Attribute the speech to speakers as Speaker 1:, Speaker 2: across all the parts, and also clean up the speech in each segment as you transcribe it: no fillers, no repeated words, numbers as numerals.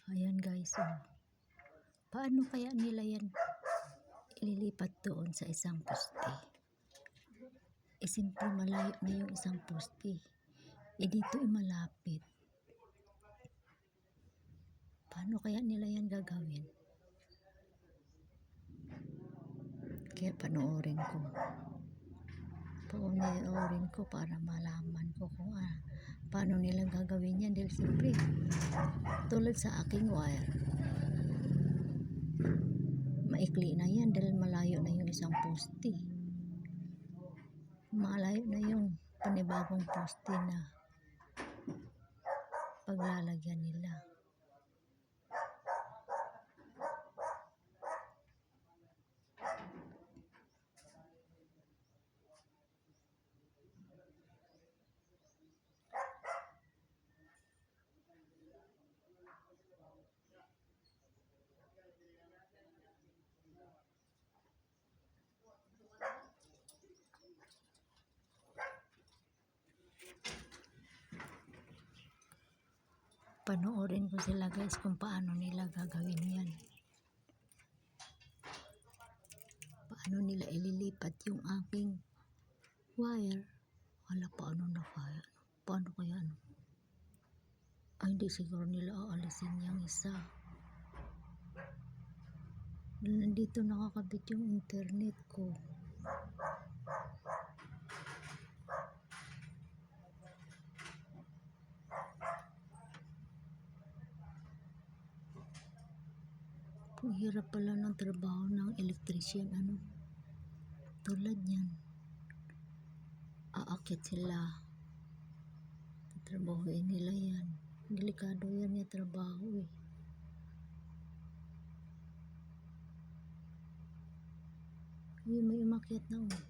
Speaker 1: Ayan guys, oh. Paano kaya nila yan ililipat doon sa isang poste? Simple malayo na yung isang poste. Dito malapit. Paano kaya nila yan gagawin? Kaya panoorin ko para malaman ko kung paano nila gagawin yan. Dahil siyempre, tulad sa aking wire, maikli na yan dahil malayo na yung isang poste. Malayo na yung panibagong poste na paglalagyan nila. Panoorin ko sila guys kung paano nila gagawin yan. Paano nila ililipat yung aking wire. Wala paano na kaya. Paano kaya ano? Ay hindi siguro nila aalisin yung isa. Nandito nakakabit yung internet ko. Ang hirap pala ng trabaho ng electrician, tulad yan. Aakyat sila. Trabahoin nila yan. Delikado yan yung trabaho eh. May umakyat na oh.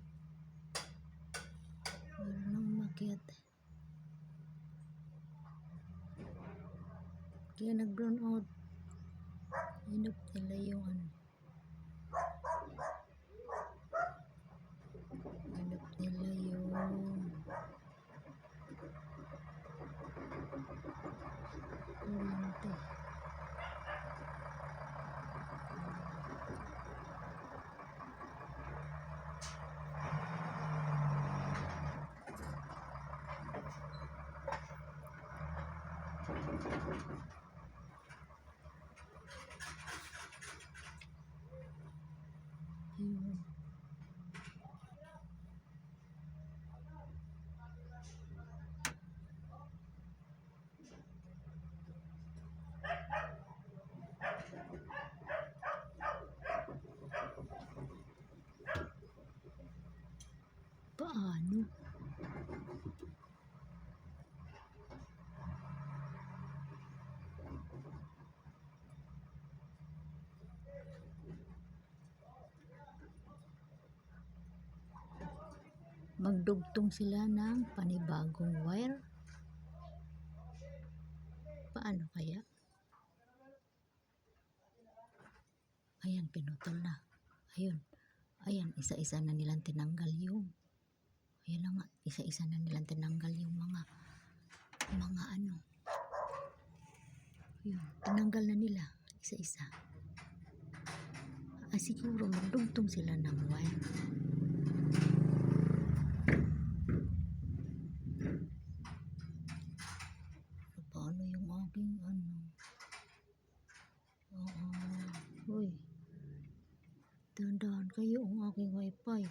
Speaker 1: Meron na umakyat. Kaya nag-brown out. Hinap nila yung kuryente. Yun. Paano? Magdugtong sila ng panibagong wire. Paano kaya? Ayan, pinutol na. Ayan, isa-isa na nilang tinanggal yung. Ayan na nga, isa-isa na nilang tinanggal yung mga Yun, tinanggal na nila, isa-isa. Siguro magdugtong sila ng wire. Paano yung aking Uy, dahan-dahan kayo ang aking wifi.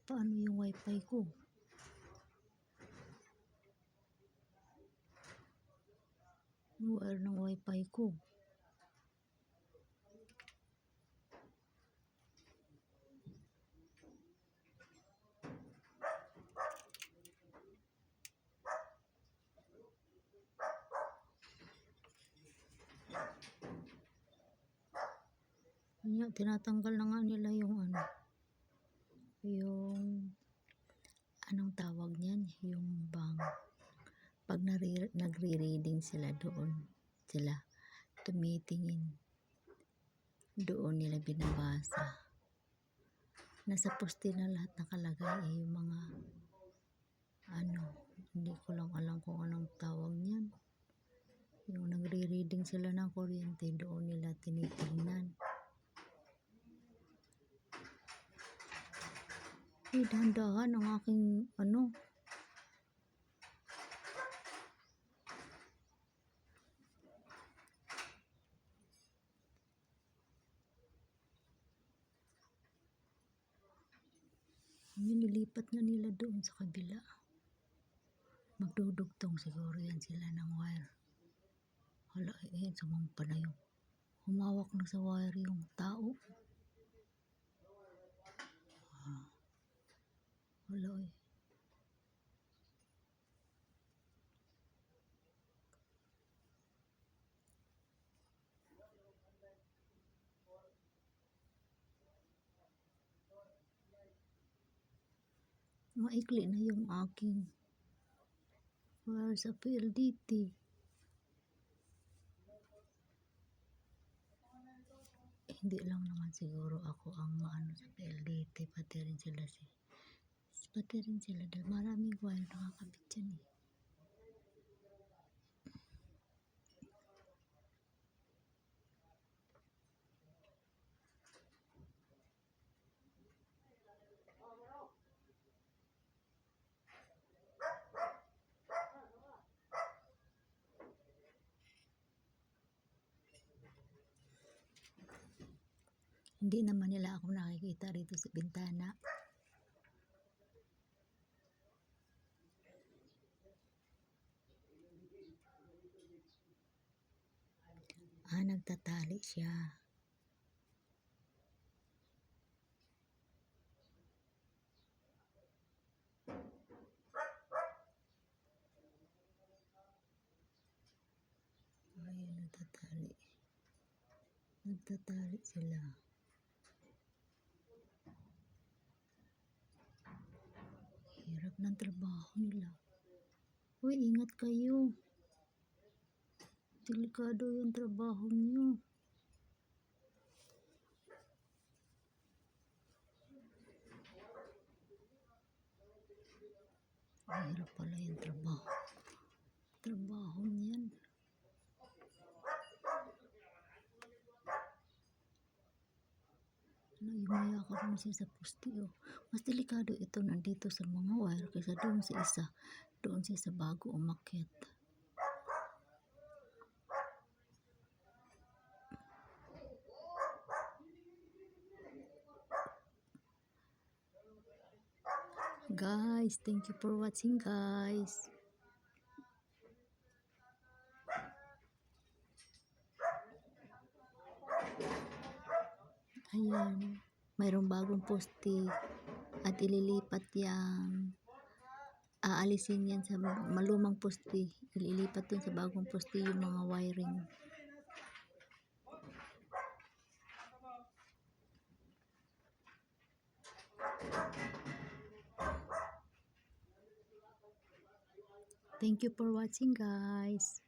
Speaker 1: Paano yung wifi ko? Wire ng wifi ko. Tinatanggal na nga nila yung yung anong tawag niyan, yung pag nagre-reading sila doon, sila tumitingin doon nila binabasa. Nasa poste na lahat nakalagay yung mga Hindi ko lang alam kung anong tawag niyan. Yung nagre-reading sila ng kuryente, doon nila tinitingnan. Dahan-dahan ang aking nilipat nga nila doon sa kabila. Magdudugtong siguro yan sila ng wire. Hala, sumampa na yung humawak na sa wire yung tao. Hala, maikli na yung aking wire sa PLDT. Hindi lang naman siguro ako ang maano sa PLDT, pati rin sila dahil maraming wire nakakabit dyan eh. Hindi naman nila ako nakikita rito sa bintana. Nagtatali siya. Ayun, nagtatali sila. Hirap ng trabaho nila. Uy, ingat kayo. Delikado yung trabaho niyo. Hirap pala yung trabaho niyan. Yumaya ka rin siya sa poste. Mas delikado ito nandito sa mga wire kaysa doon siya sa bago umakyat. Guys, thank you for watching, guys. Ayan, mayroong bagong poste at ililipat yang aalisin yan sa malumang poste, ililipat dun sa bagong poste yung mga wiring. Thank you for watching, guys.